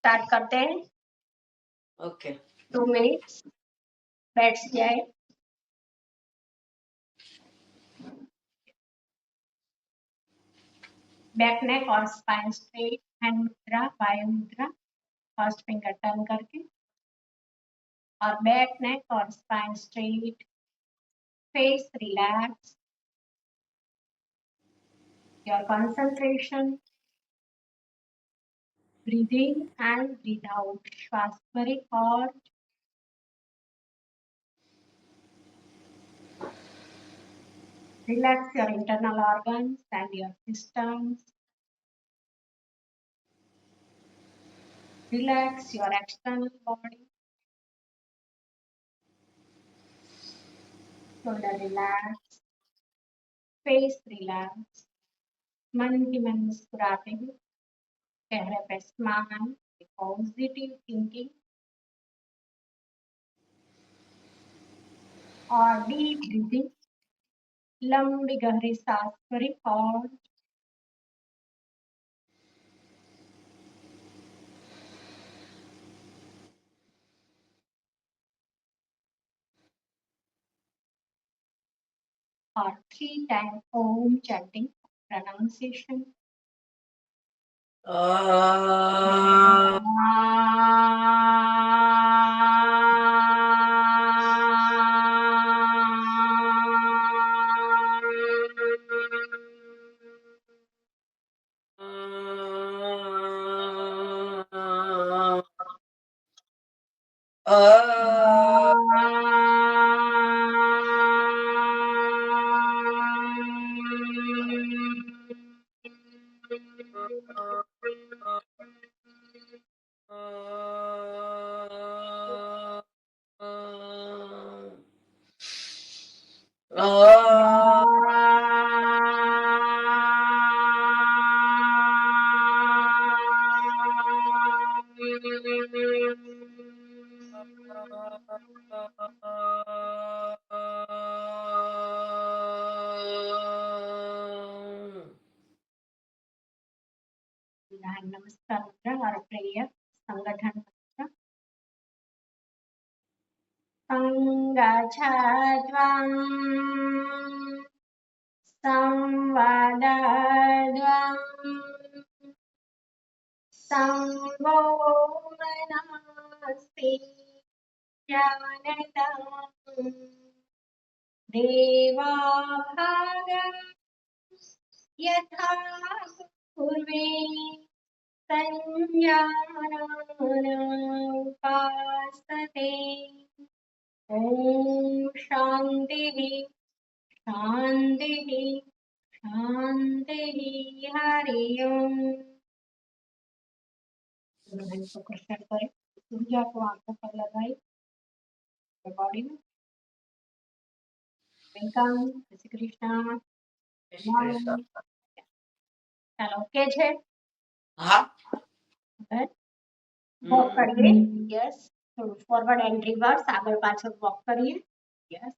Start करते हैं। Okay 2 minutes बैठ जाए। बैक नेक और स्पाइन स्ट्रेट, हैंड मुद्रा, वायु मुद्रा, फर्स्ट फिंगर टर्न करके, और बैक नेक और spine straight, face relax, your concentration, breathe in and breathe out. श्वास भरें और relax your internal organs and your systems. Relax your external body. Shoulder relax, face relax. मन ही मन मुस्कुराते हुए चेहरे पे स्माइल, पॉजिटिव थिंकिंग और डीप ब्रीदिंग। लंबी गहरी सांस भरें और और 3 times Om chanting pronunciation. नमस्कार मुद्रा और प्रेयर संगठन मुद्रा। संगच्छध्वं संवदध्वं संवो मनस्ति जानतं देवाभागं यथा पूर्वे संज्ञानानुपासते। ओम शांति शांति शांति हरि ओम। कृष्ण करें, ऊर्जा को आंखों पर लगाई, बॉडी में। वेलकम, श्री कृष्णा। चलो ओके છે? હા वॉक करिए। यस, થોડું ફોરવર્ડ એન્ડ રિવર્સ, આગળ પાછળ વોક કરીએ। યસ,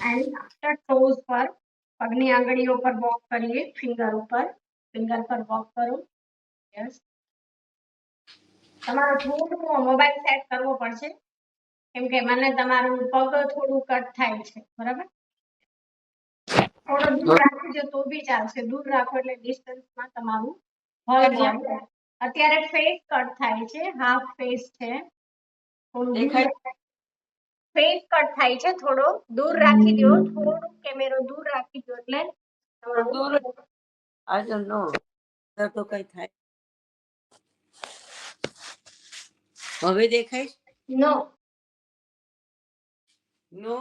એન્ડ આફ્ટર ટોઝ પર, પગની આંગળીઓ પર વોક કરીએ, ફિંગર પર વોક કરો। યસ, તમારો થોડું મોબાઈલ સેટ કરવો પડશે, કેમ કે મને તમારું પગ થોડું કટ થાય છે, બરાબર? થોડો દૂર રાખજો તો બી ચાલશે, દૂર રાખો એટલે ડિસ્ટન્સમાં તમારું હોલ બોડી। અત્યારે ફેસ કટ થાય છે, હાફ ફેસ છે, ફેસ કટ થાય છે, થોડો દૂર રાખી દો, થોડું કેમેરો દૂર રાખી દો એટલે દૂર આઈ ડોન્ટ નો તો કઈ થાય। હવે દેખાય? નો, નો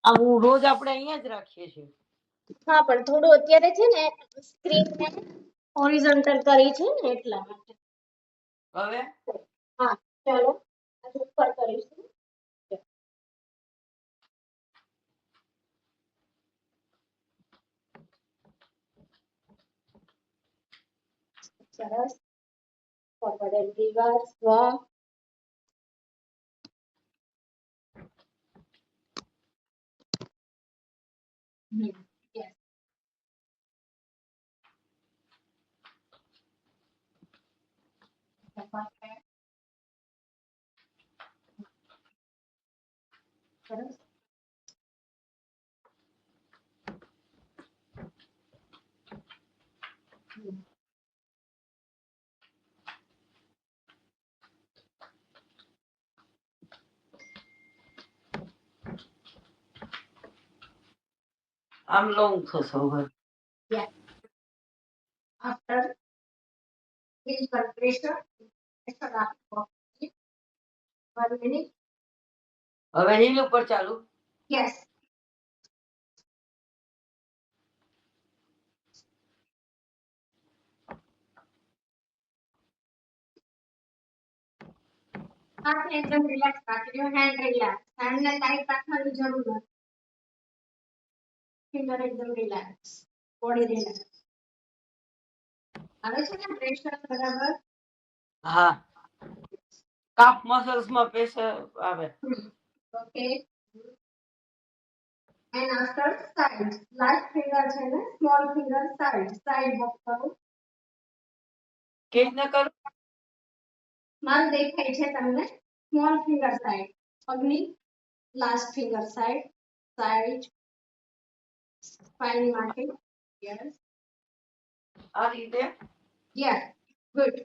આ હું રોજ આપણે અહીંયા જ રાખીએ છીએ. હા પણ થોડું અત્યારે છે ને સ્ક્રીન ને હોરિઝોન્ટલ કરી છે ને એટલા માટે. હવે હા ચાલો આજે ઉપર કરીશું. સરસ. forward and reverse walk. Yes. Perfect. સરસ. આમ લોંગ થશે હવે. Yeah. After heel per pressure આપો. 1 minute. હવે હિલ ઉપર ચાલુ. Yes. હાથ એકદમ રિલેક્સ રાખજો. Hand relax. હેન્ડને ટાઈટ રાખવાની જરૂર નથી. ફિંગર એકદમ રિલેક્સ. Body relax. આવે છે ને પ્રેશર બરાબર? હા. કાફ મસલ્સ માં પ્રેશર આવે. Okay. And after side. Last finger છે ને સ્મોલ ફિંગર સાઈડ વોક કરો. કેવી રીતના કરું? મારું દેખાય છે તમને સ્મોલ ફિંગર સાઈડ પગની લાસ્ટ ફિંગર સાઈડ સ્પાઇન માટે. યસ આ રીતે. Yes good.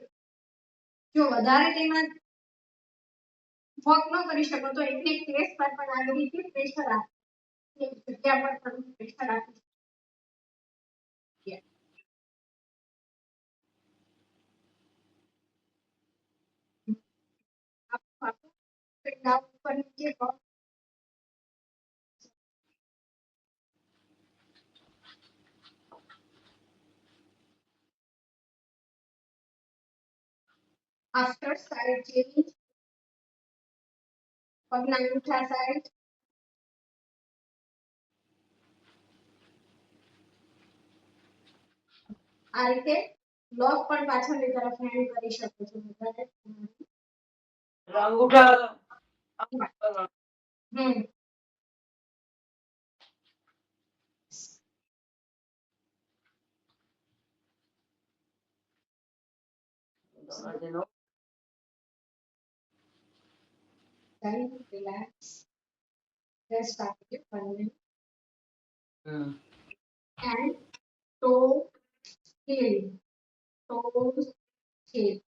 જો વધારે તેમાં વોક ન કરી શકો તો એક પ્લેસ પર પણ આવી રીતે પ્રેશર આપો. એક જગ્યા પર પણ પ્રેશર આપી. યસ આપો ડાઉન ઉપર નીચે કરો. After side change. પગના અંગૂઠા સાઈડ. આ રીતે લોક પણ પાછળની તરફ હેન્ડ કરી શકો છો. અંગૂઠા relax. Rest આપજો 1 minute. And toe heel. Toes heel.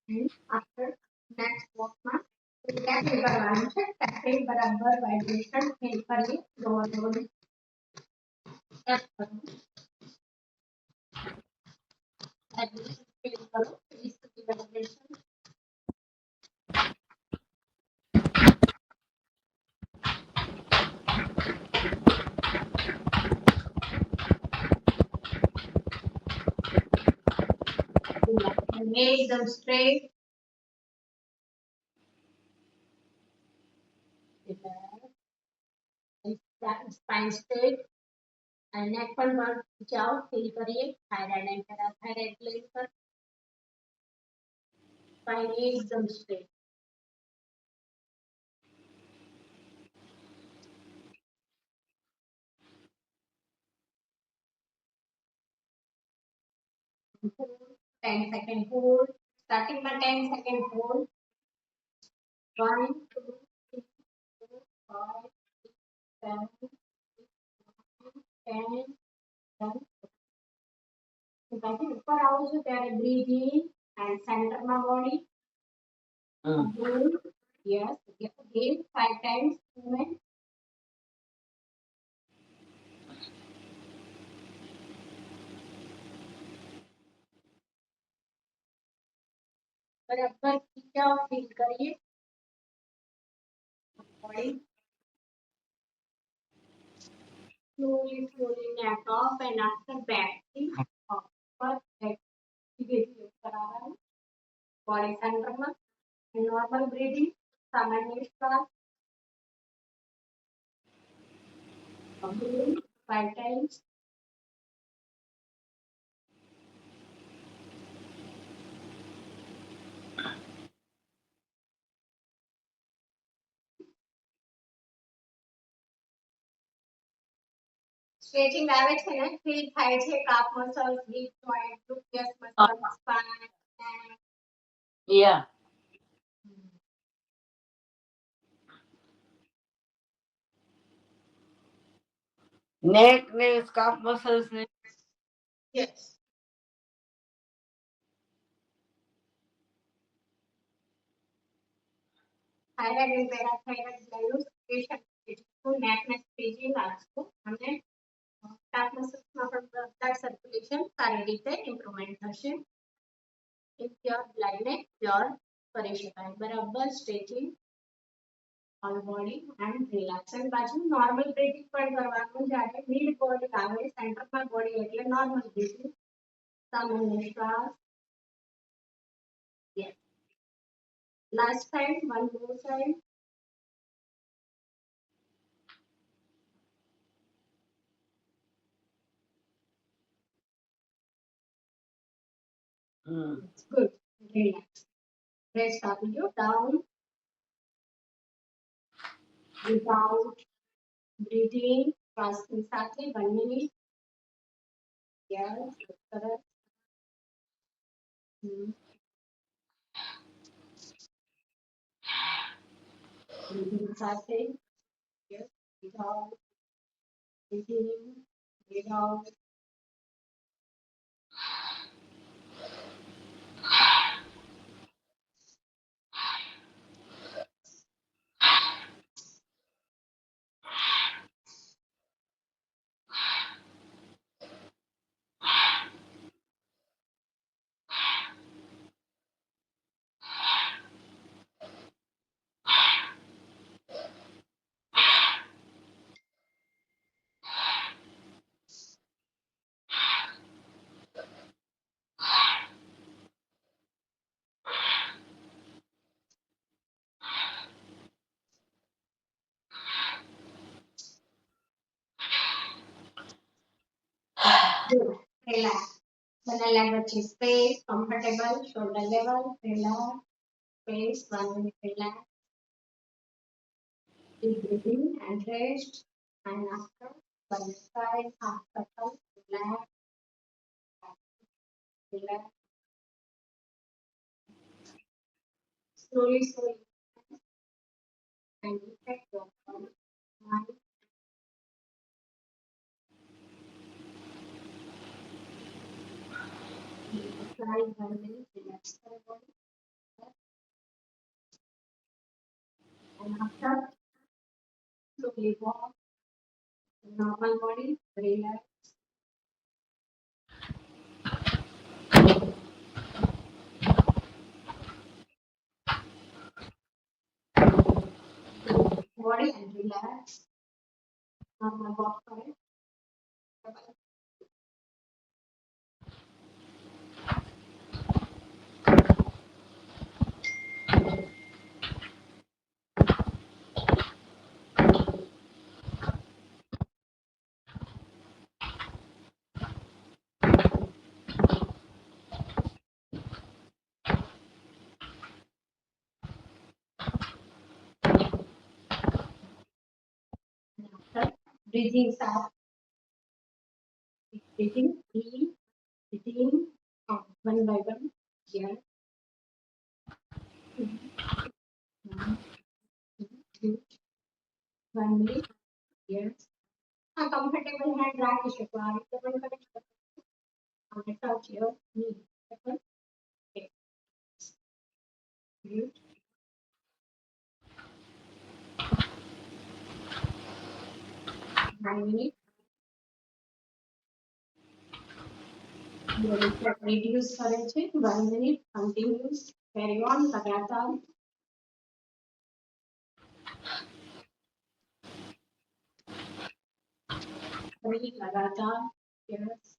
And after next walk માં tapping કરવાનું છે. tapping બરાબર વાઇબ્રેશન ફીલ કરીએ. લોઅર બોડી ટેપ કરો. વાઇબ્રેશન ફીલ કરો. Please vibration. એકદમ સ્ટ્રેટ. Spine straight. અને નેક પર જાઓ ફીલ કરીએ. થાઇરોઇડ એન્ડ પેરાથાઇરોઇડ ગ્લેન્ડ પર. સ્પાઇન એકદમ straight. hold 10 second hold. Starting માં 10 second hold. 1 2 3 4 5 6 7 10 done. ત્યાંથી ઉપર આવો છો ત્યારે બ્રીથ ઇન એન્ડ સેન્ટરમાં body breathe yes again 5 times movement બરાબર ખીચાઓ ફીલ કરીએ body slowly neck off and after back upward back ધીરે ધીરે ઉપર આવવાનું બોડી સેન્ટરમાં નોર્મલ બ્રીથિંગ સામાન્ય શ્વાસ 5 times સ્ટ્રેચિંગ આવે છે ને ફીલ થાય છે calf muscles hip joint gluteus muscles spine Yeah. Neck, calf muscles. yes thyroid and parathyroid glands secretion તો નેકને સ્ટ્રેચિંગ રાખશું અને કાફ મસલ્સમાં પણ બ્લડ સર્ક્યુલેશન સારી રીતે ઇમ્પ્રુવમેન્ટ થશે એક પ્યોર બ્લડને પ્યોર કરી શકાય બરાબર stretching all body and relax and પાછું નોર્મલ બ્રીથિંગ પણ કરવાનું જ્યારે મિડ બોડી આવે સેન્ટરમાં બોડી એટલે નોર્મલ બ્રીથિંગ સામાન્ય શ્વાસ yes last time one more time good relax rest આપી દો down without breathing શ્વાસની સાથે 1 મિનિટ યસ સરસ breathing સાથે yes without breathing without good relax બંને લેગ વચ્ચે space comfortable shoulder level relax space 1 minute relax deep breathing and rest and after one side half circle relax relax slowly and effect your mind try 1 minute relax your body and after slowly walk normal body relax body and relax normal walk for it bye-bye. Breathing start. Breathing in, breathing out, one by one. Here. 1 2 1 minute. Here. આ comfortable hand રાખી શકો આ રીતે પણ કરી શકો અને touch your ની બરાબર Okay. Good. 1 minute. બોડી પર રિડ્યુસ કરે છે 1 મિનિટ કન્ટિન્યુઅસ કેરી ઓન લગાતાર लगातार yes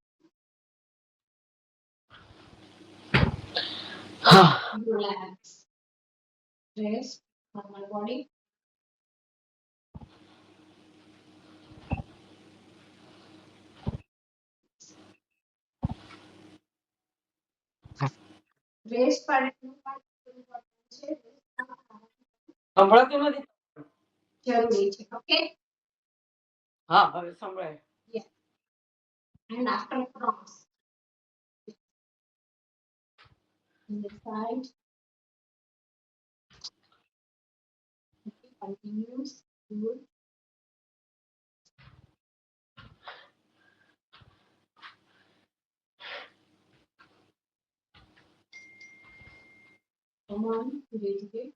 relax rest normal body rest પાડવાનું છે સંભળાતું નથી જરૂરી છે ઓકે હા હવે સંભળાય yes and after cross in the side okay, continues good come on raise it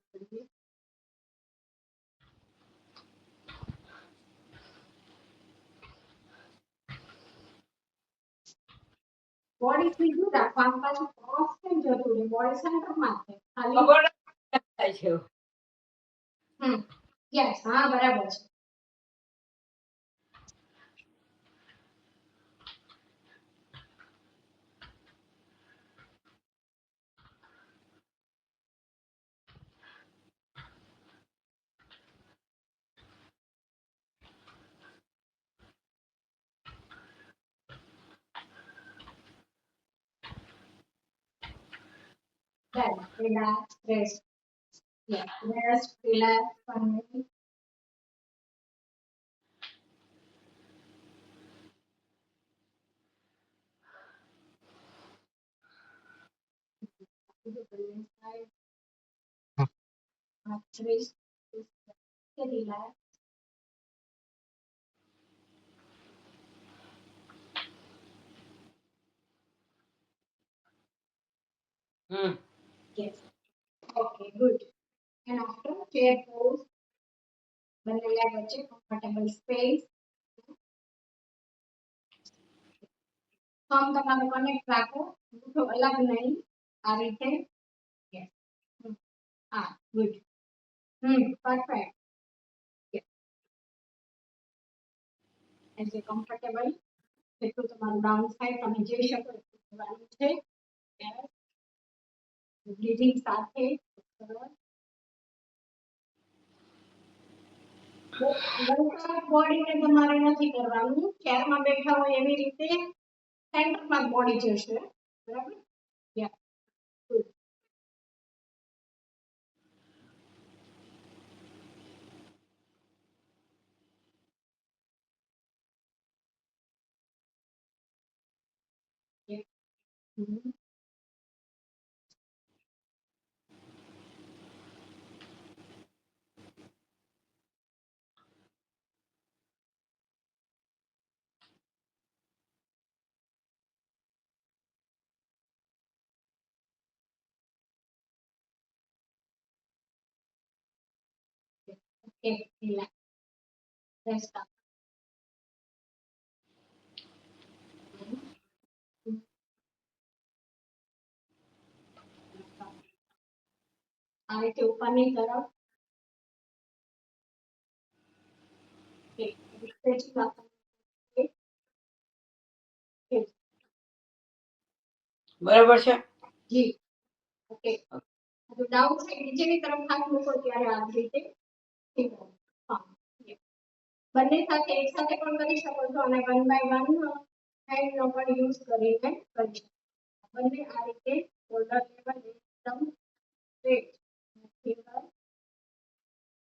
body સીધું રાખવાનું પાછું ક્રોસ કેમ જતું રહે બોડી સેન્ટરમાં છે ખાલી ખબર થાય છે યસ હા બરાબર છે Then relax, rest. Yeah, rest, relax, 1 minute. To the balance side. Rest, relax. Yes. Okay, good. And after chair pose, બંને leg વચ્ચે comfortable space. થંબ તમારું કનેક્ટ રાખો તો અલગ નહીં આ રીતે યસ હા good perfect as a comfortable જેટલું તમારું ડાઉન સાઈડ તમે જઈ શકો એટલું જવાનું છે યસ બ્રીથિંગ સાથે બોડીને તમારે નથી કરવાનું ચેરમાં બેઠા હોય એવી રીતે સેન્ટરમાં બોડી જશે બરાબર યા good Okay, relax. Rest up. આ રીતે ઉપરની તરફ બરાબર છે જી ઓકે તો ડાઉન સાઈડ નીચેની તરફ હાથ મૂકો ત્યારે આ રીતે હા બંને સાથે એક સાથે પણ કરી શકો છો અને 1 બાય 1 હેન્ડનો પણ યુઝ કરીને કરી શકો બંને આ રીતે શોલ્ડર લેવલ એકદમ સ્ટ્રેટ ફિંગર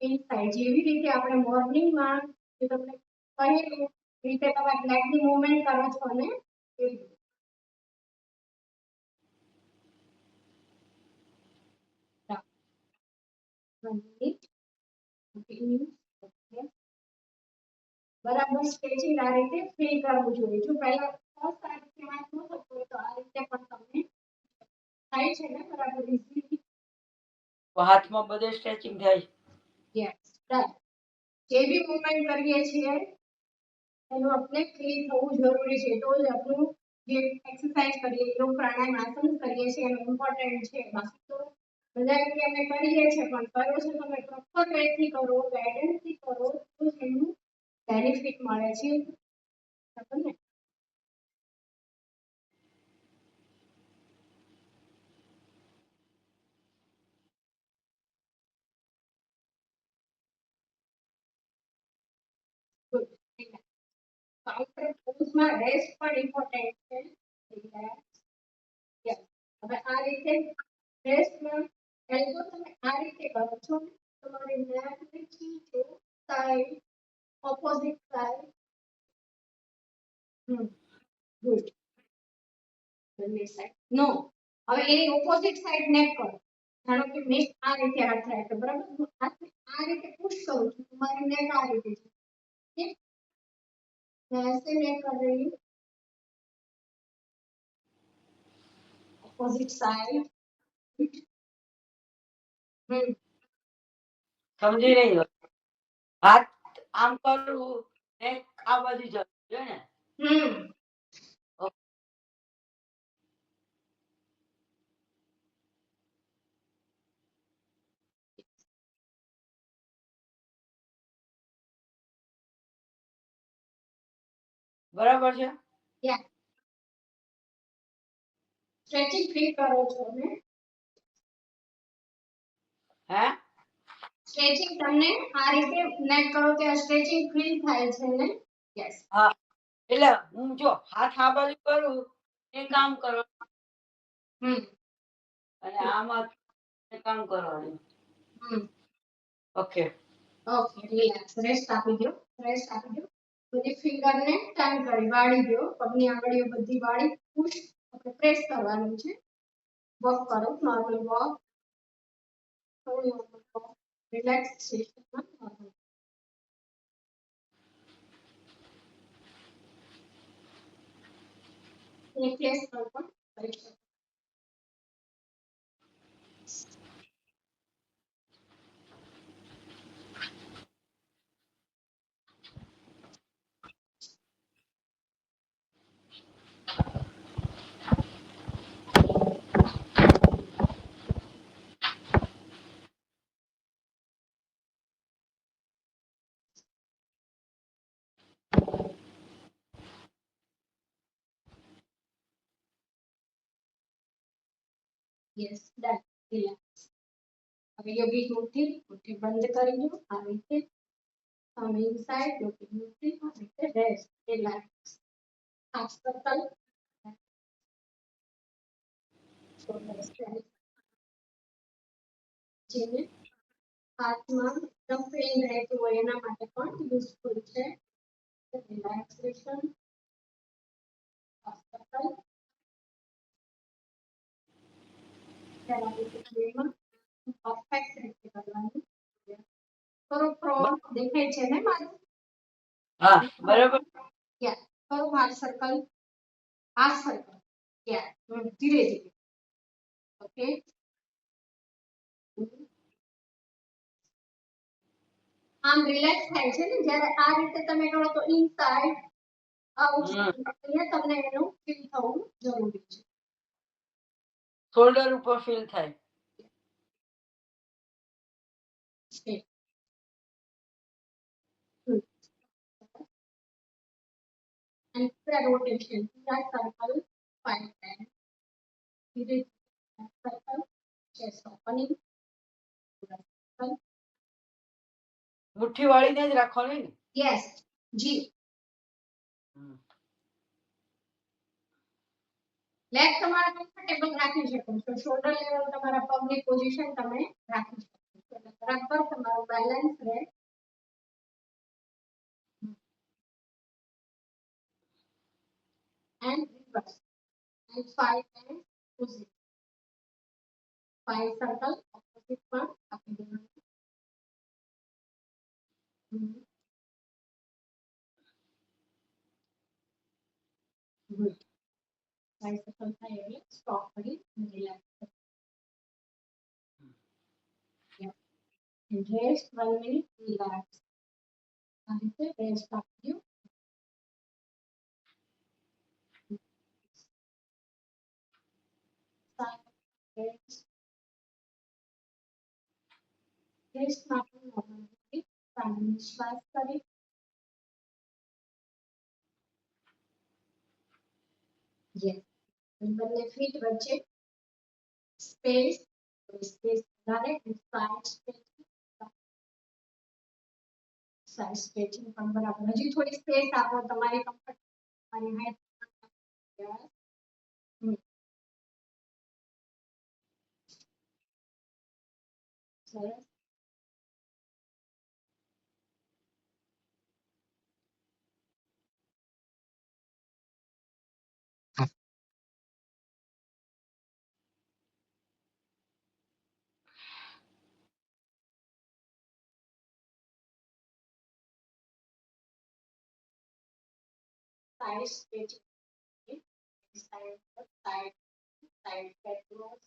ઇનસાઇડ જેવી રીતે આપણે મોર્નિંગમાં જે તમને કહેલું રીતે તમે લેગની મૂવમેન્ટ કરો છો ને એવી બરાબર સ્ટ્રેચિંગ આ રીતે ફીલ કરવું જોઈએ. જો પહેલા ફર્સ્ટ આ રીતે વાત ન થતું હોય તો આ રીતે પણ તમને થાય છે ને બરાબર ઇઝીલી. હાથમાં બધે સ્ટ્રેચિંગ થાય. Yes done. જે બી મૂવમેન્ટ કરીએ છીએ એનું આપણે ફીલ થવું જરૂરી છે તો જ આપણું જે એક્સરસાઇઝ કરીએ યોગ પ્રાણાયામ આસન કરીએ છીએ એનું ઇમ્પોર્ટન્ટ છે. બાકી તો બધા રીતે અમે કરીએ છીએ પણ કરો છો તમે પ્રોપર વેથી કરો ગાઈડન્સથી કરો તો જ એનું બેનિફિટ મળે છે. બરાબર ને? ગુડ. કાઉન્ટર પોઝમાં રેસ્ટ પણ ઇમ્પોર્ટન્ટ છે. રિલેક્સ. યસ. હવે આ રીતે રેસ્ટમાં એલ્બો તમે આ રીતે કરો છો તમારી નેક નીચે જો સાઈડ ઓપોઝિટ સાઈડ. ગુડ. બંને સાઈડ નો. હવે એની ઓપોઝિટ સાઈડ નેક કરો. ધારો કે મેં આ રીતે હાથ રાખ્યો બરાબર હું હાથને આ રીતે પુશ કરું છું તમારી નેક આ રીતે છે. ठीक मैं ऐसे नेक कर रही हूँ ऑपोजिट साइड. સમજી રહી हो હાથ આમ કરવું ને આ બાજુ જવું જોઈએ ને. બરાબર છે. યા સ્ટ્રેચિંગ ફીલ કરો છો ને? હે સ્ટ્રેચિંગ તમને આ રીતે નેક કરો ત્યાં સ્ટ્રેચિંગ ફીલ થાય છે ને? યસ. હા એટલે હું જો હાથ આ બાજુ કરું એ કામ કરો અને આમાં કામ કરવાનું. Okay okay relax. રેસ્ટ આપી દો. રેસ્ટ આપી દો. બધી ફિંગરને ટર્ન કરી વાળી દો. પગની આંગળીઓ બધી વાળી પુશ આપણે પ્રેસ કરવાનું છે. વોક કરો નોર્મલ વોક. રિલેક્સેશનમાં નોર્મલ. નેકલેસ પર પણ કરી શકો. Yes done. રિલેક્સ. હવે યોગિક મુઠ્ઠી બંધ કરી દો આ રીતે. From inside, looking moving with the rest, relax. Half circle. Shoulder straight. જેને હાથમાં એકદમ પેઇન રહેતું હોય એના માટે પણ યુઝફુલ છે. રિલેક્સેશન. Half circle. પરફેક્ટ રીતે કરવાનું. કરો પ્રો દેખાય છે ને મારું? હા બરાબર. યા કરો half circle. Half circle. Yeah ધીરે ધીરે. ઓકે. આમ રિલેક્સ થાય છે ને જ્યારે આ રીતે તમે કરો તો ઇનસાઇડ આઉટસાઇડ અહીંયા તમને એનું ફીલ થવું જરૂરી છે. શોલ્ડર ઉપર ફીલ થાય. And rotation. That circle 5 times. Circle. Chest opening. મુઠ્ઠી વાળીને જ રાખવાની ને? Yes. જી. લેગ તમારા કમ્ફર્ટેબલ રાખી શકો છો. શોલ્ડર લેવલ તમારા પગની પોઝિશન તમે રાખી શકો છો. બરાબર તમારું બેલેન્સ રહે. And reverse. And 5 times opposite. 5 circle opposite પણ આપી દેવાનું. એક્સરસાઇઝ સફળ થાય એટલે સ્ટોપ કરી રિલેક્સ રેસ્ટ 1 મિનિટ રિલેક્સ આ રીતે રેસ્ટ આપજો રેસ્ટ માટે નોર્મલી પ્રાણાયામ શ્વાસ કરી યસ બંને ફીટ વચ્ચે સ્પેસ વધારે સાઈડ સ્ટ્રેચિંગ પણ બરાબર હજી થોડી સ્પેસ આપો તમારી કમ્ફર્ટ તમારી હાઈટ સરસ side stretching side backward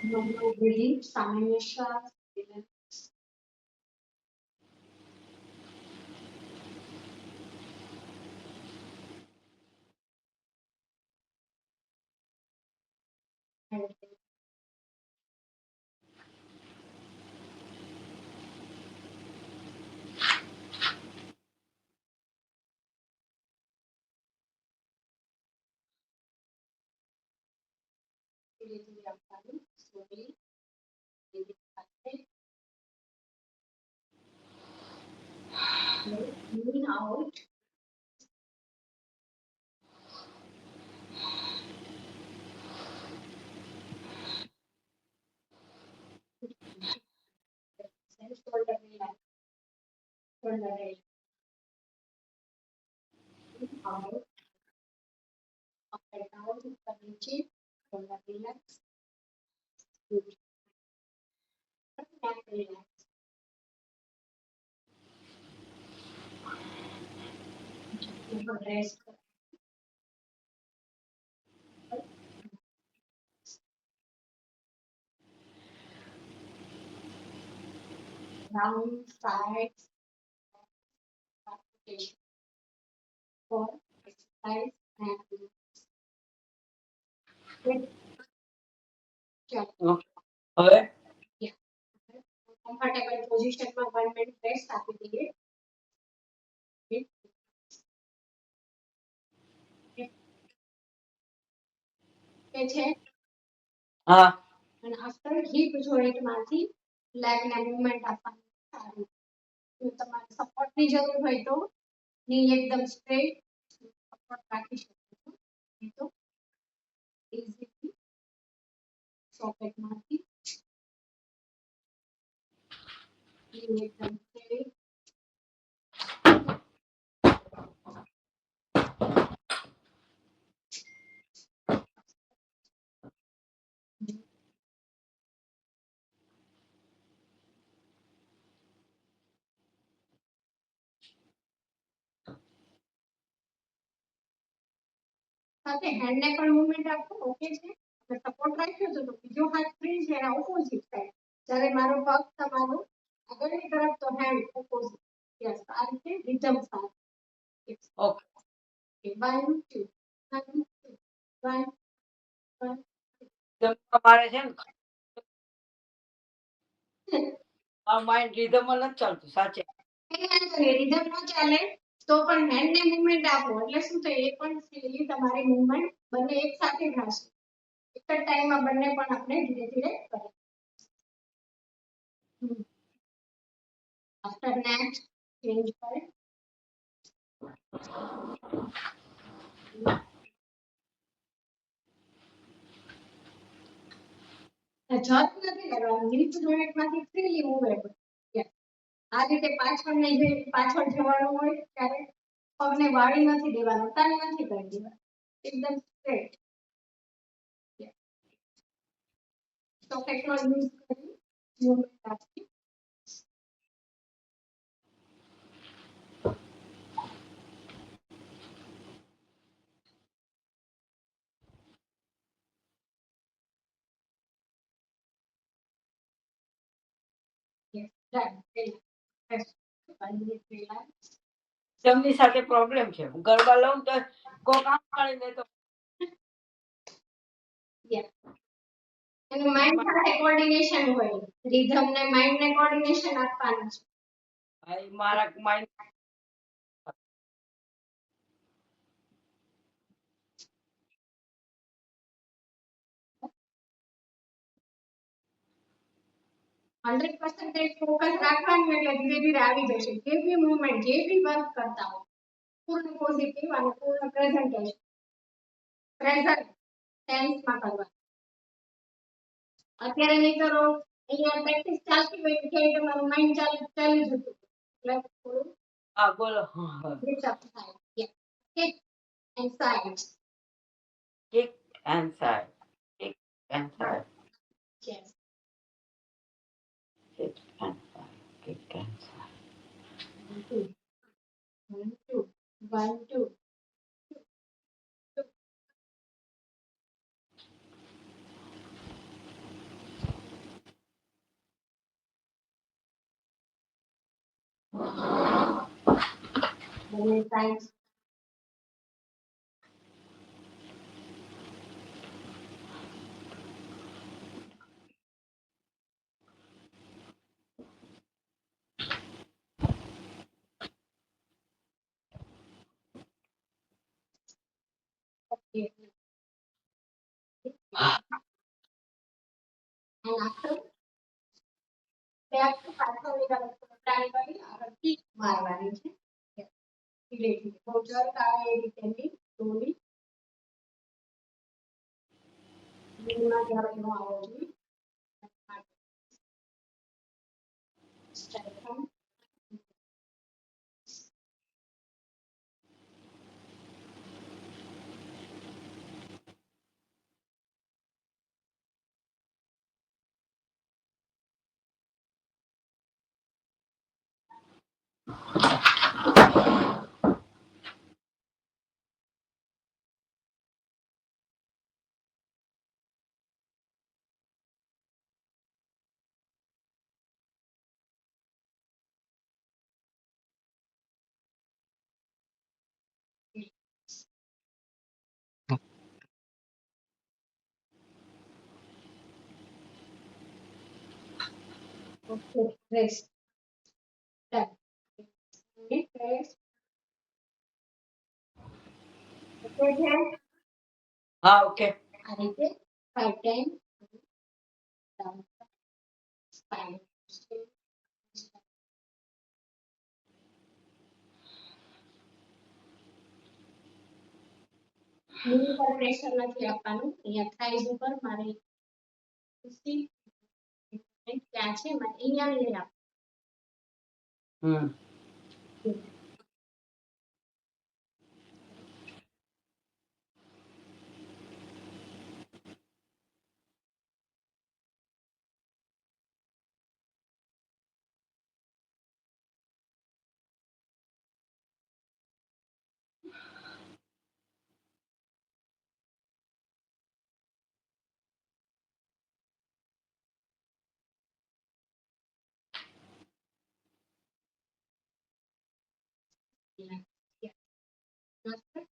normal breathing સામાન્ય શ્વાસ ધીરે આપવાનું slowly in out shoulder relax shoulder relax in out up and down ऊपर नीचे shoulder relax neck relax rest round sides for exercise and હવે comfortable position માં 1 minute rest આપી દઈએ કે છે હા અને after hip joint માંથી leg ને movement આપવાનું સારું જો તમારે સપોર્ટ ની જરૂર હોય તો ની એકદમ સ્ટ્રેટ સપોર્ટ રાખી શકો છો નહીં તો easily સોકેટ માંથી ની એકદમ સ્ટ્રેટ સાથે હેન્ડ ને પણ મૂવમેન્ટ આપો ઓકે છે અને સપોર્ટ રાખ્યો છે તો બીજો હાથ ફ્રી છે એના ઓપોઝિટ સાઈડ જ્યારે મારો પગ તમારો આગળની તરફ તો હેન્ડ ઓપોઝિટ યસ આ રીતે રિધમ સાથે ઓકે 1 2 1 2 1 તમારે છે ને માઇન્ડ રીધમમાં નથી ચાલતું સાચે રિધમ ન ચાલે તો પણ હેન્ડ ને મૂવમેન્ટ આપો એટલે શું થાય એ પણ ફ્રીલી તમારી મૂવમેન્ટ બંને એક સાથે થશે એક ટાઈમમાં બંને પણ આપણે ધીરે ધીરે કરીએ. આફ્ટર નેક્સ્ટ ચેન્જ કરે જત નથી કરવાનું, હિપ જોઈન્ટમાંથી ફ્રીલી મૂવેબલ. આ રીતે પાછળ જવાનું હોય ત્યારે પગને વાળી નથી દેવાનું, તાણ નથી કરી દેવાનું, એકદમ સ્ટ્રેટ. સોકેટનો યુઝ કરી મૂવમેન્ટ આપી. તેમની સાથે પ્રોબ્લેમ છે. હું ગરબા લઉં તો કોઈ કામ કરી દે તો એનું માઇન્ડ સાથે કોઓર્ડિનેશન હોય, રિધમ ને માઇન્ડ ને કોઓર્ડિનેશન આપવાનું છે. ભાઈ મારા માઇન્ડ 100% ફોકસ રાખવાનું એટલે ધીરે ધીરે આવી જશે. જે બી મૂવમેન્ટ, જે બી વર્ક કરતા હો, પૂર્ણ પોઝિટિવ અને પૂર્ણ પ્રેઝન્ટેશન, પ્રેઝન્ટ ટેન્સમાં કરવાનું. અત્યારે નહીં કરો, અહીંયા પ્રેક્ટિસ ચાલતી હોય કે તમારું માઇન્ડ ચાલી જતું એટલે થોડું હા બોલો. ડિસ્ટર્બ થાય. Kick and side, kick and side, kick and side, yes. Kick and side, kick and side. 1 2 1 2. Many times. Okay. And after back to પાછળની તરફ ટ્રાય કરી આગળ કિક મારવાની છે. ધીરે ધીરે બહુ જલ્દ આવે એ રીતે નહીં, સ્લોલી ધીમા જ્યારે નો આવવો જોઈએ. Okay, rest. Done. Rest. Okay, ધ્યાન. હા ઓકે. આ રીતે 5 times down spine. ની ઉપર પ્રેશર નથી આપવાનું. અહીંયા થાઈઝ ઉપર મારે ત્યાં છે મારે અહીંયા નહીં આપવાનું.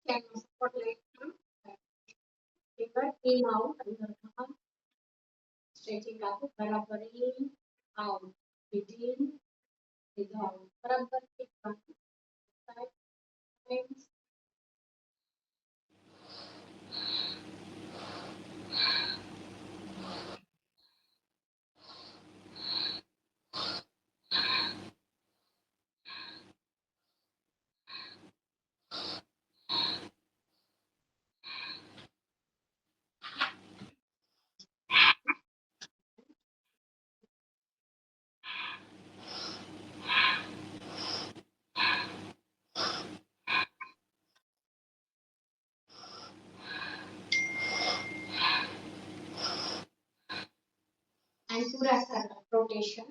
Can support like finger in out under thumb, stretching out बराबर in out within without बराबर kick back side પૂરા rotation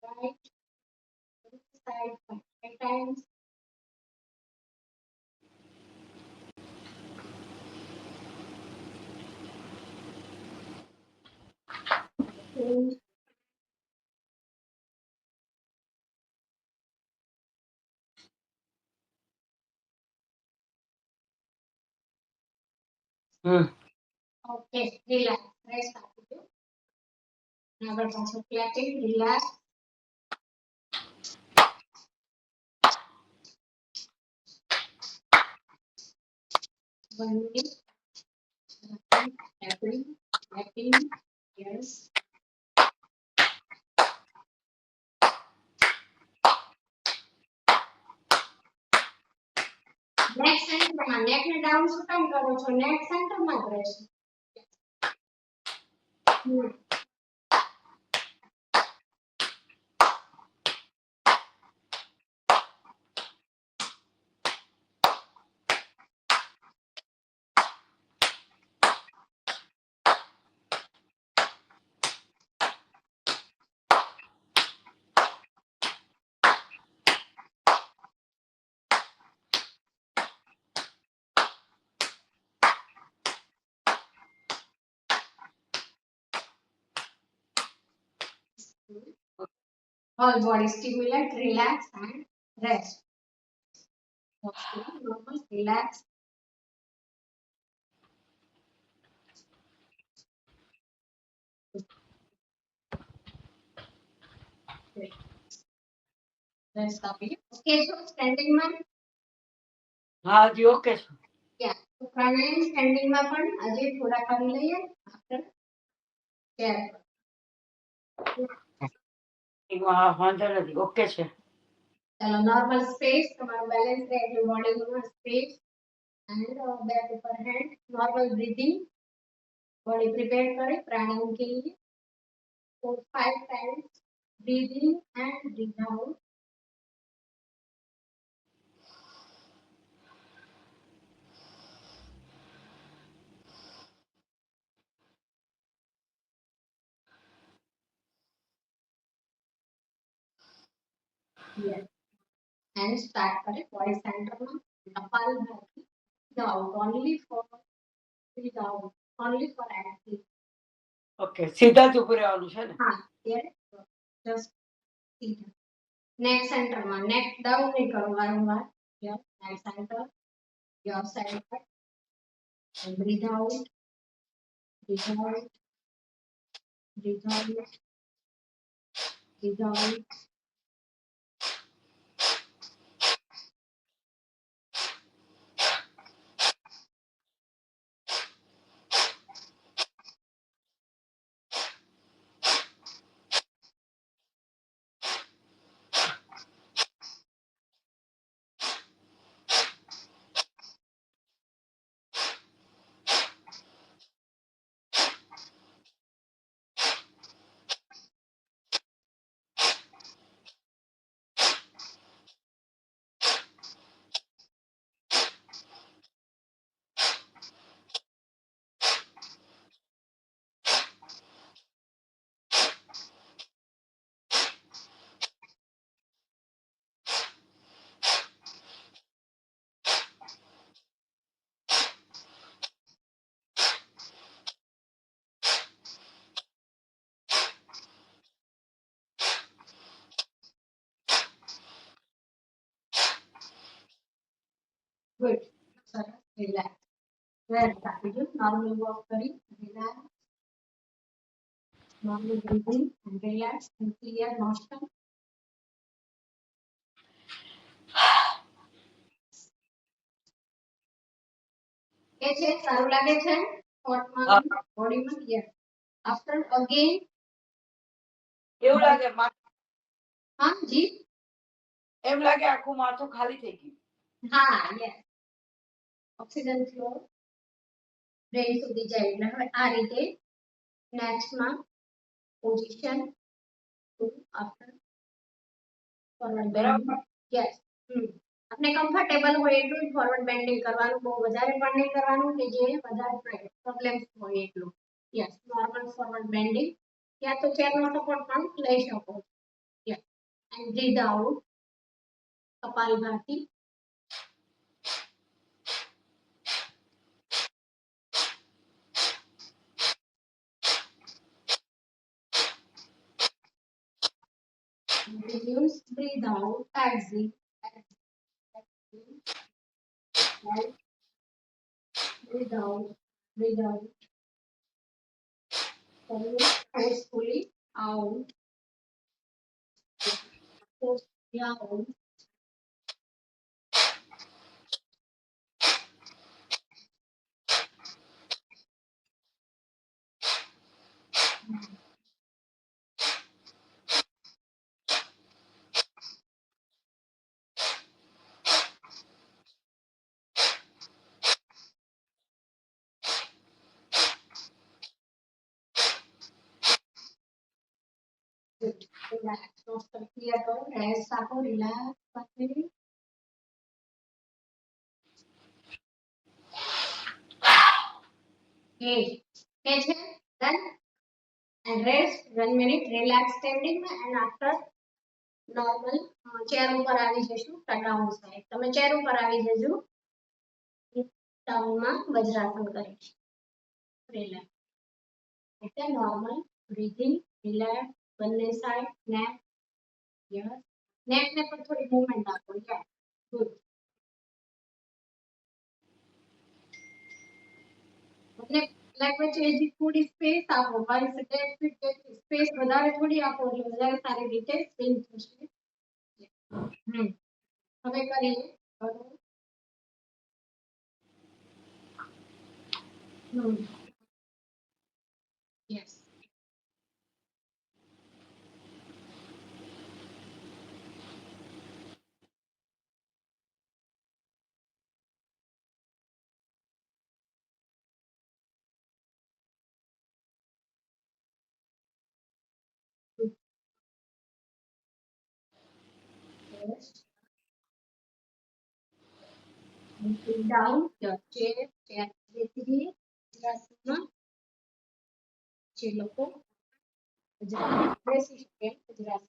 right side 5 times okay relax rest આપી દો આગળ પાછું clapping relax 1 minute clapping yes neck center માં neck ને down શું કામ કરો છો neck center માં જ રહેશે whole body stimulate relax and rest okay normal relax rest આપી okay so standing માં હા જી ઓકે છે yeah so પ્રાણાયામ standing માં પણ હજી થોડા કરી લઈએ after chair વાંધો નથી ઓકે છે ચલો નોર્મલ સ્પેસ તમારું બેલેન્સ રહે એટલે બોડીમાં સ્પેસ एंड बैक ऊपर hand normal breathing body prepare करें प्राणायाम के लिए 4-5 times breathing and breathe out yes and start करें बॉडी सेंटर में कपाल भाती down only for breathe out only for active okay સીધા જ ઉભું રહેવાનું છે ને हाँ here just सीधा neck center में neck down नहीं करो वारंवार yes neck center your center and breathe out breathe out breathe out breathe out Good. Sorry. Relax. Rest આપી દો normal walk કરી relax normal breathing and relax and clear nostril કે છે સારું લાગે છે સ્પોર્ટમાં બોડીમાં યસ આફ્ટર અગેન એવું લાગે હા જી એમ લાગે આખું માથું ખાલી થઈ ગયું હા યસ ઓક્સિજન ફ્લો બ્રેન સુધી જાય એટલે હવે આ રીતે નેક્સ્ટમાં position two after forward bend yes આપણે કમ્ફર્ટેબલ હોય એટલું જ ફોરવર્ડ બેન્ડિંગ કરવાનું, બહુ વધારે પણ નહીં કરવાનું કે જે વધારે પ્રોબ્લેમ હોય એટલું. યસ, નોર્મલ ફોરવર્ડ બેન્ડિંગ, યા તો ચેરનો સપોર્ટ પણ લઈ શકો. Yes, and breathe out, kapalbhati. Reduce, breathe out, exhale, exhale, breathe out, breathe out. Forcefully out, forcefully out. Good. Relax. Nostril clear करो. Rest आपको relax करके. Okay. Catch it. Done. And rest 1 minute. Relax standing and after normal chair ઉપર આવી જશું. down side. તમે chair ઉપર આવી જજો. down માં વજ્રાસન કરીશ. Relax. Okay. Normal breathing. Relax. બંને side. Neck. Yes. Neck ને પણ થોડી movement આપો. Yeah. Good. એટલે લાઈક વચ્ચે હજી થોડી સ્પેસ આપો. once that સ્પેસ વધારે થોડી આપો એટલે વધારે સારી રીતે સ્વિંગ થશે. હવે કરીએ. Yes. Yes. Sit down, your chair બેસી વજ્રાસનમાં. જે લોકો બેસી શકે વજ્રાસન.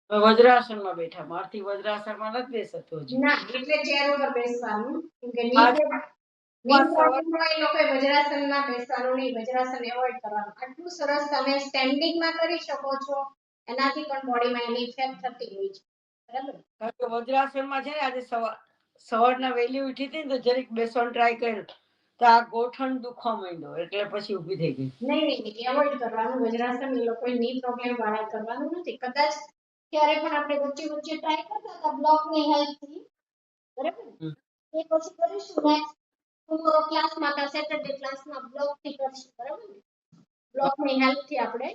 વજ્રાસનમાં બેઠા, મારથી વજ્રાસનમાં નથી બેસતો હજી. ના, એટલે ચેર ઉપર બેસવાનું. કેમ કે ની પ્રોબ્લેમ હોય એ લોકોએ વજ્રાસનમાં બેસવાનું નહીં, વજ્રાસન એવોઇડ કરવાનું. આટલું સરસ તમે સ્ટેન્ડિંગમાં કરી શકો છો, એનાથી પણ બોડીમાં એની ઇફેક્ટ થતી હોય છે. બરાબર? કારણ કે વજ્રાસનમાં છે ને આજે સવારના વહેલી ઉઠી હતી ને તો જરીક બેસવાનું ટ્રાય કર્યું તો આ ગોઠણ દુખવા માંડ્યો એટલે પછી ઊભી થઈ ગઈ. નહીં, એવોઇડ કરવાનું. વજ્રાસન એ લોકોએ ની પ્રોબ્લેમ વાળા કરવાનું નથી. કદાચ ક્યારે પણ આપણે વચ્ચે ટ્રાય કરતા હતા બ્લોકની હેલ્પથી. બરાબર? એ પછી કરીશું નેક્સ્ટ ટુમોરો ક્લાસમાં કા સેટરડે ક્લાસમાં બ્લોકથી કરીશું. બરાબર ને? બ્લોકની હેલ્પથી આપણે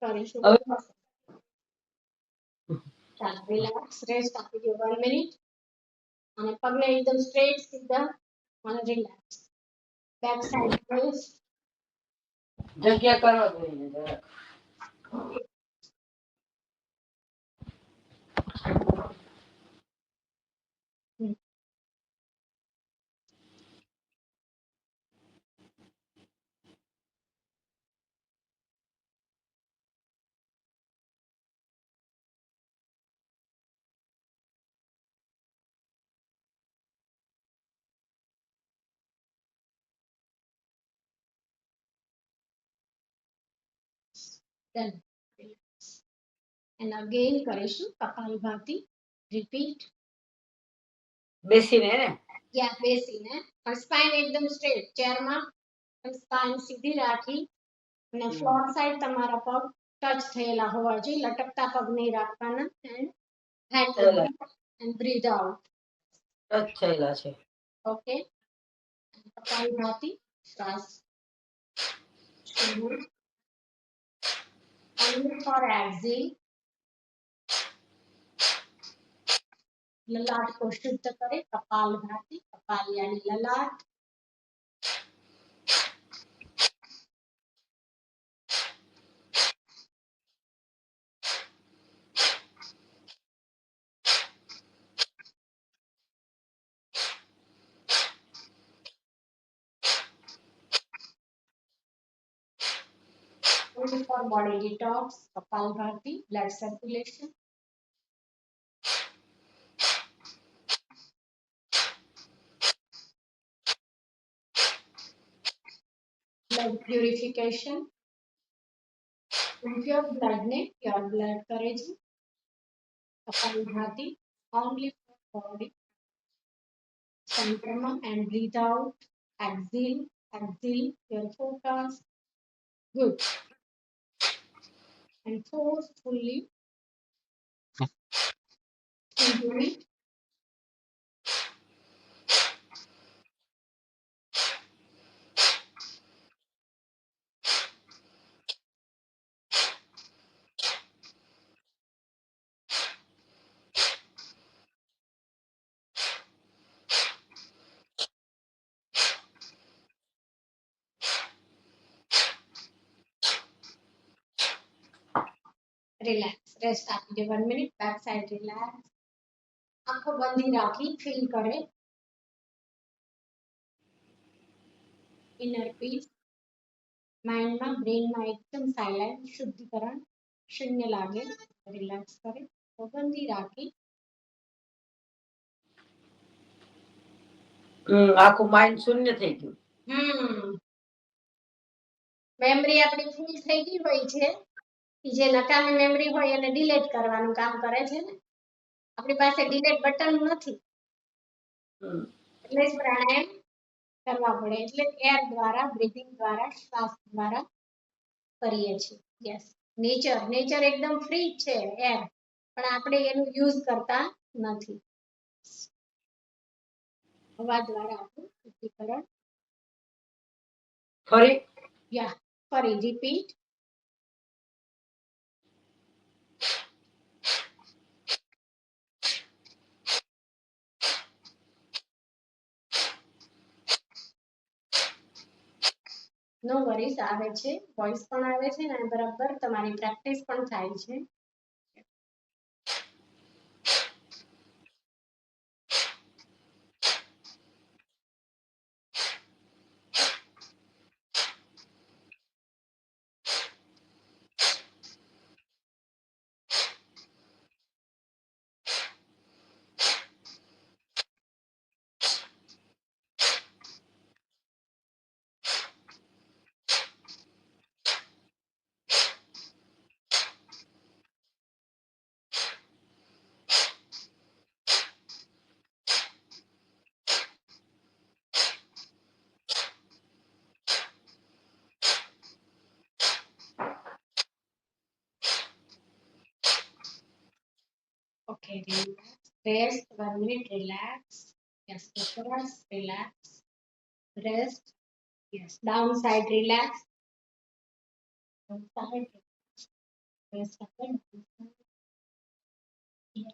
કરીશું. ચાલો, રિલેક્સ, રેસ્ટ આપી દો 1 મિનિટ. અને પગને એકદમ સ્ટ્રેટ સીધા અને રિલેક્સ. Back side please. જગ્યા કરવા જોઈએ જરાક. Then relax. And again કરીશું કપાલભાતિ. Repeat. બેસીને ને? યા બેસીને. પણ સ્પાઇન એકદમ સ્ટ્રેટ. ચેરમાં સ્પાઇન સીધી રાખી અને ફ્લોર સાઈડ તમારા પગ ટચ થયેલા હોવા જોઈએ. લટકતા પગ નહીં રાખવાના. And hand and breathe out. Touch થયેલા છે. ઓકે. કપાલભાતિ શ્વાસ છોડો. Only for exhale. ललाट को शुद्ध करें. कपालभाति. कपाल यानी ललाट. only for body detox, Kapalbhati, blood circulation, blood purification, pure blood ને pure blood કરે છે. Kapalbhati, only for body, centrum and breathe out, exhale, exhale, your focus, good, and forcefully into it. Relax rest આપી દે 1 minute back side relax આંખો બંધી રાખી feel કરે inner piece માઇન્ડમાં બ્રેનમાં એકદમ silent શુદ્ધિકરણ શૂન્ય લાગે રિલેક્સ કરે તો બંધી રાખી આખું માઇન્ડ શૂન્ય થઈ ગયું. મેમરી આપણી ફૂલ થઈ ગઈ હોય છે જે નકામી મેમરી હોય એને ડિલીટ કરવાનું કામ કરે છે ને આપણી પાસે ડિલીટ બટન નથી એટલે જ પ્રાણાયામ કરવા પડે એટલે એર દ્વારા બ્રીથિંગ દ્વારા શ્વાસ દ્વારા કરીએ છીએ યસ નેચર એકદમ ફ્રી છે એર પણ આપણે એનું યુઝ કરતા નથી હવા દ્વારા આપણું શુદ્ધિકરણ ફરી રિપીટ નો વરીસ આવે છે વોઇસ પણ આવે છે અને બરાબર તમારી પ્રેક્ટિસ પણ થાય છે Okay, relax. Rest 1 minute, relax. Yes, focus, relax. Rest. Yes, down side, relax. Down side, relax. Rest again. Yeah.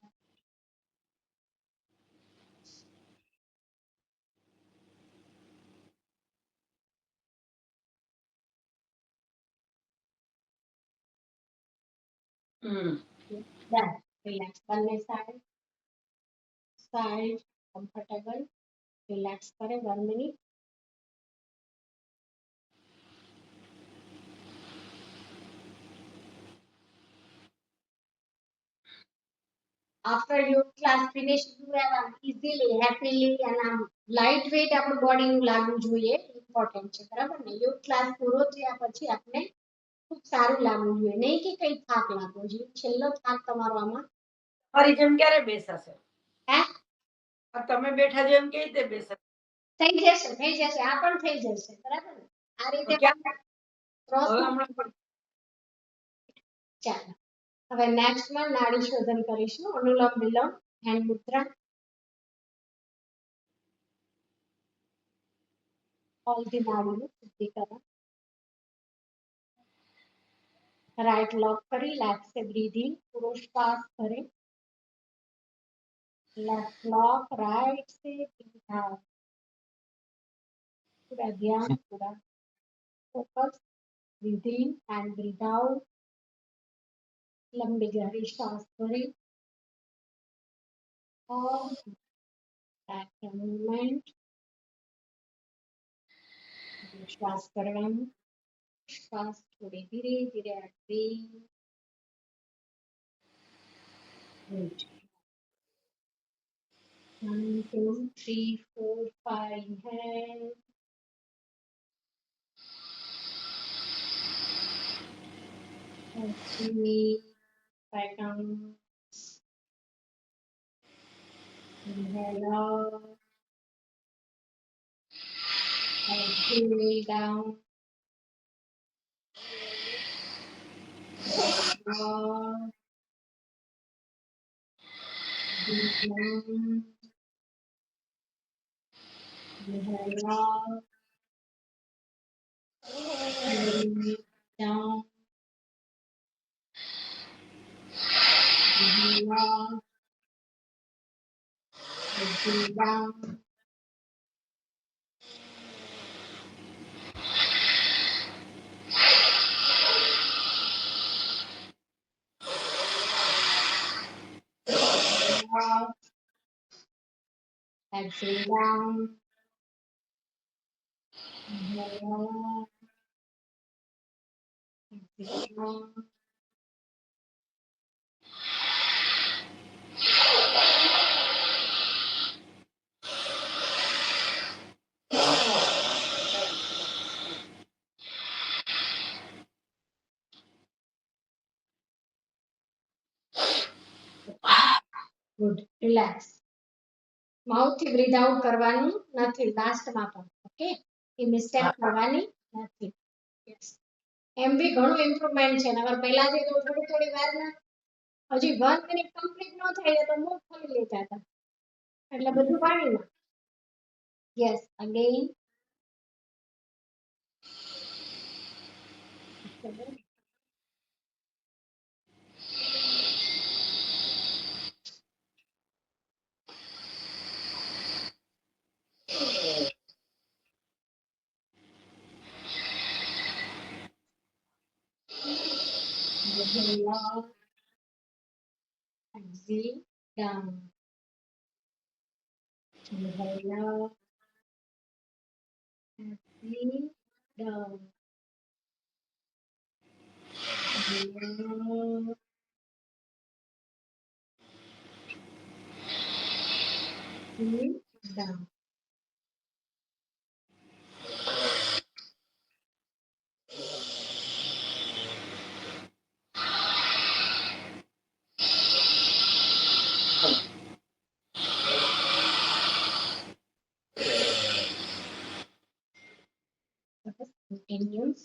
Done. Relax. One more side. Side, comfortable. Relax for 1 minute. After your class finish, you have easily, happily, and lightweight આપણું body નું લાગવું જોઈએ important છે બરાબર ને યોગ class પૂરો થયા પછી આપણે ખૂબ સારું લાગવું જોઈએ નહીં કે કઈ થાક લાગવો જોઈએ છેલ્લો થાક તમારો આમાં મારી જેમ ક્યારે બેસાશે હે તમે બેઠા જેમ કેવી રીતે બેસાશે થઈ જશે આ પણ થઈ જશે બરાબર ને આ રીતે ચાલો હવે નેક્સ્ટ માં નાડી શોધન કરીશું અનુલોમ વિલોમ હેન્ડ મુદ્રા હળદી નાડીનું શુદ્ધિકરણ राइट लॉक करी लेफ्ट से ब्रीदिंग पूरा श्वास करें लेफ्ट लॉक राइट से ब्रीथ आउट पूरा ध्यान पूरा focus breathing and breathe out लंबी गहरी श्वास करें और बैक मूवमेंट श्वास करवाना श्वास छोड़े धीरे धीरे आगे। Good. 1, 2, 3, 4, 5 inhale. Exhale. 5 counts. Inhale out. Exhale down. Out. Breathe down. Inhale out. Slowly down. Inhale out. Exhale down. Inhale out. Exhale down. Inhale out. Exhale down. Good. Relax. માઉથથી breathe out કરવાનું નથી લાસ્ટમાં પણ. Okay, એ mistake કરવાની નથી. Yes, એમ બી ઘણું improvement છે. નગર પહેલાથી તો થોડી થોડી વારમાં હજી 1 મિનિટ કમ્પ્લીટ ન થાય તો મોઢ ખોલી લેતા હતા. એટલે બધું પાણીમાં. Yes, again. Inhale out. Exhale down. Inhale out. Exhale down. Inhale out. Exhale down. Continues.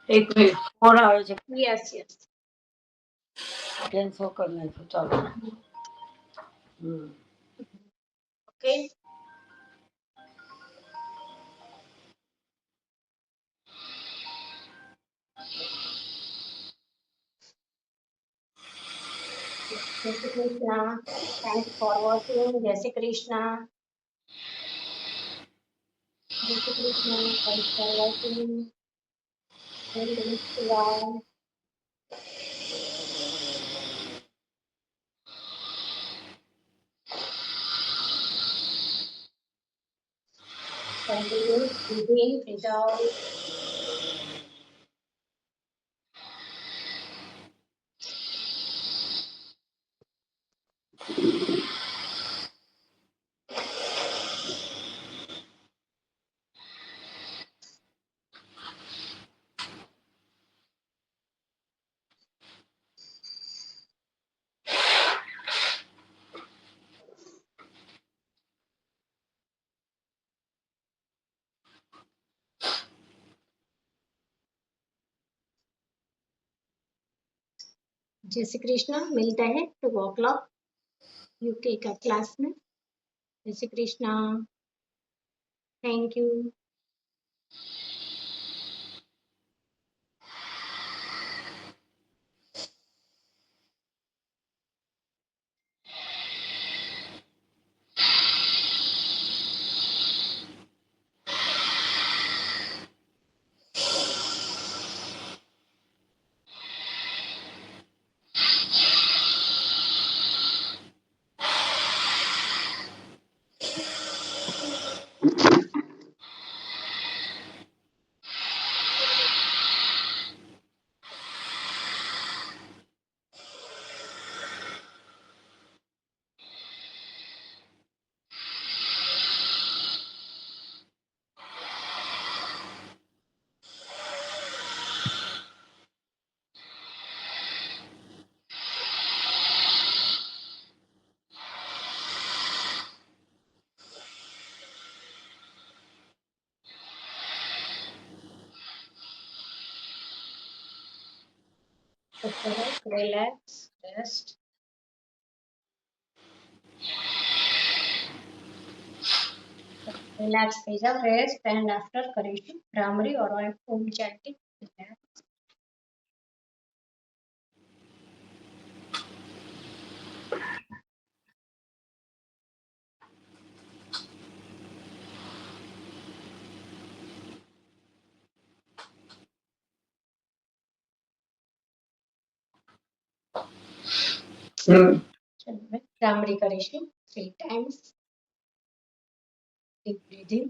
એક મિનિટ ફોન આવે છે. Yes, yes. કેન્સલ કરી નાખ્યું. ચાલો. Okay. Jai Shri Krishna. Thanks for watching. Jai Shri Krishna. Jai Shri Krishna. Thanks for watching. Jai Shri Krishna. Continue breathing, breathe out. जय श्री कृष्ण. मिलते हैं 2 o'clock UK का क्लास में. जय Shri Krishna. Thank you. correct. Relax, rest. Relax થઈ જાઓ, rest and after કરીશું ભ્રામરી or Om chanting. Relax. ચલો હવે ભ્રામરી કરીશું 3 times. Deep breathing.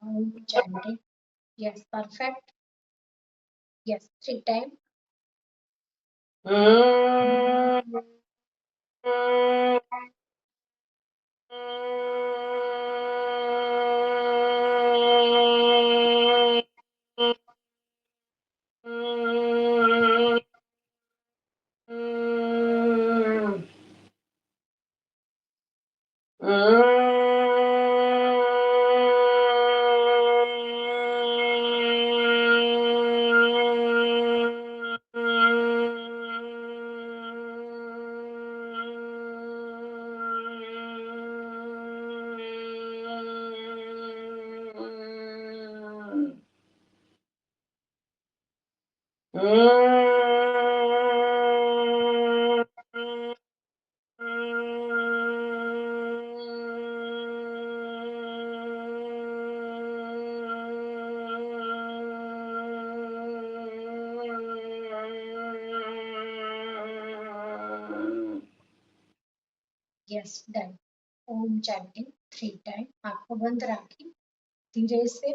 Om chanting. Yes, perfect. Yes, 3 times. Yes, done. Om chanting 3 times. આંખો બંધ રાખી ધીરે से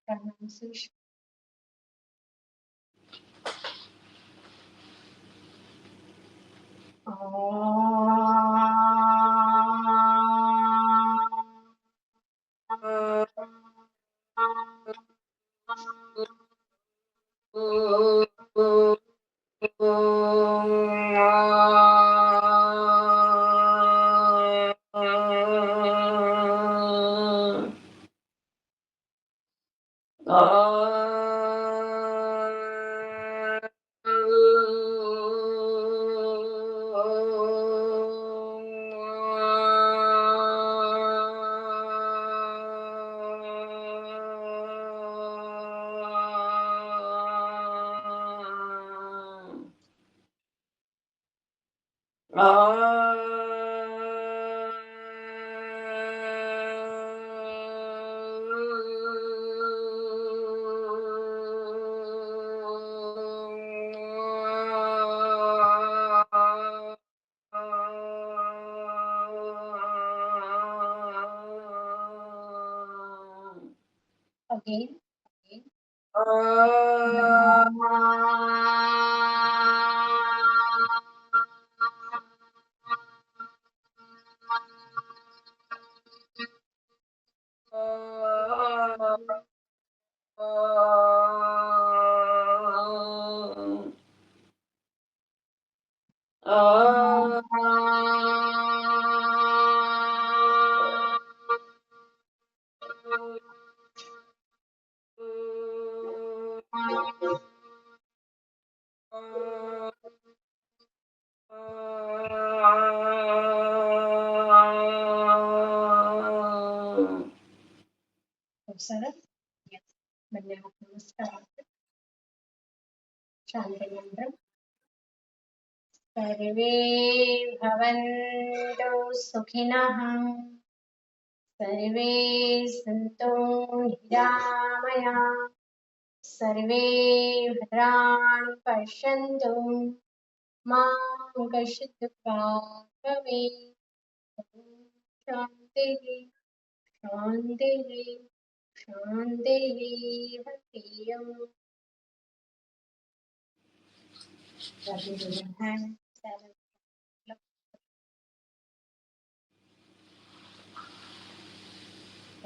pronunciation. Again. સરસ. Yes. બંને હાથ નમસ્કાર આપો. શાંતિ મંત્ર. સર્વે ભવન્તુ સુખિનઃ સર્વે સંતો નિરામયા સર્વે ભદ્રાણિ પશ્યन्तુ માં કશ્ચિत् દુઃખાય ભવેत्. શાંતિઃ શાંતિઃ શાંતિઃ. હરિ ઓમ.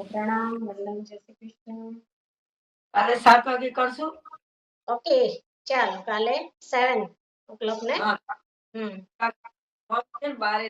પ્રણામ. વંદન. જય શ્રી કૃષ્ણ. કાલે 7 વાગે કરશું. ઓકે, ચાલો કાલે 7 o'clock ને. હા હમ બારે